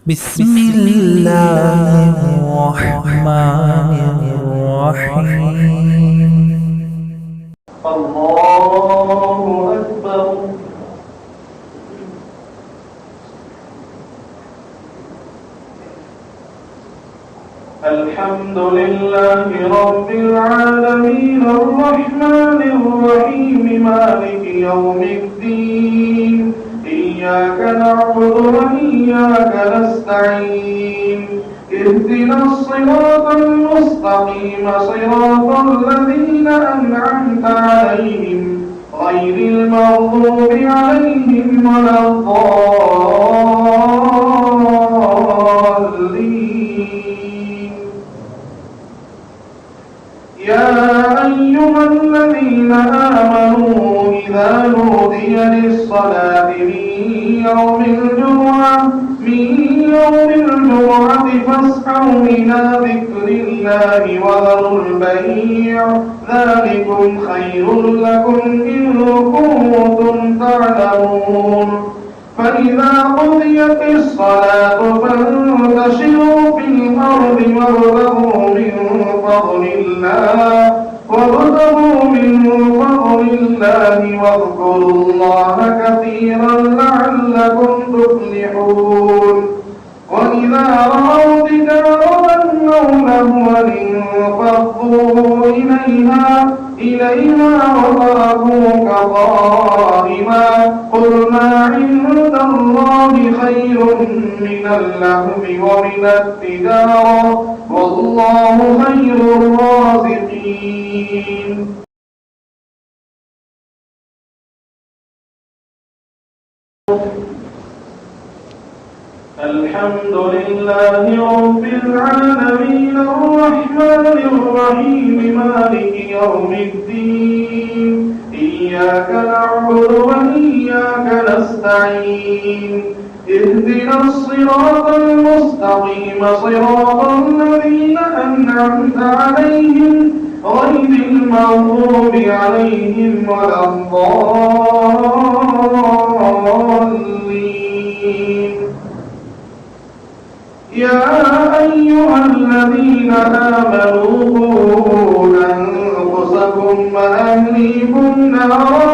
بسم الله الرحمن الرحيم. الله أكبر. الحمد لله رب العالمين الرحمن الرحيم مالك يوم الدين. إياك نعبد وإياك نستعين. اهدنا الصراط المستقيم صراط الذين أنعمت عليهم غير المغضوب عليهم ولا الضالين. يا أيها الذين آمنوا إذا نودي للصلاة من يوم الجمعة فاسعوا إلى ذكر الله وذروا البيع ذلكم خير لكم إن كنتم تعلمون. فإذا قضيت الصلاة فانتشروا في الأرض وابتغوا من فضل الله واذكروا الله كثيرا لعلكم تفلحون. وإذا رأوا تجارة أو لهوا انفضوا إليها وتركوك قائما. قل ما عند الله خير من اللهو ومن التجارة والله خير الرازقين. الحمد لله رب العالمين الرحمن الرحيم مالك يوم الدين. إياك نعبد وإياك نستعين. اهدنا الصراط المستقيم صراط الذين أنعمت عليهم غير المغضوب عليهم ولا الضالين. يا أيها الذين آمنوا قوا أنفسكم وأهليكم نارا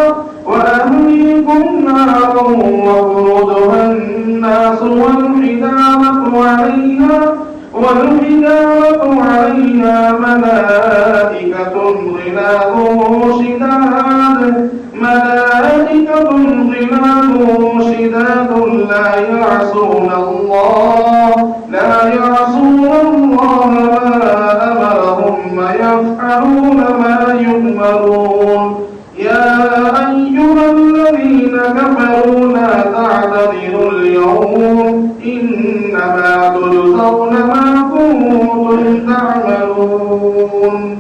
وقودها الناس والحجارة عليها ملائكة غلاظ شداد لا يعصون الله ما أمرهم ويفعلون ما يؤمرون. يا أيها الذين كفروا لا تعتذروا اليوم إنما تجزون ما كنتم تعملون.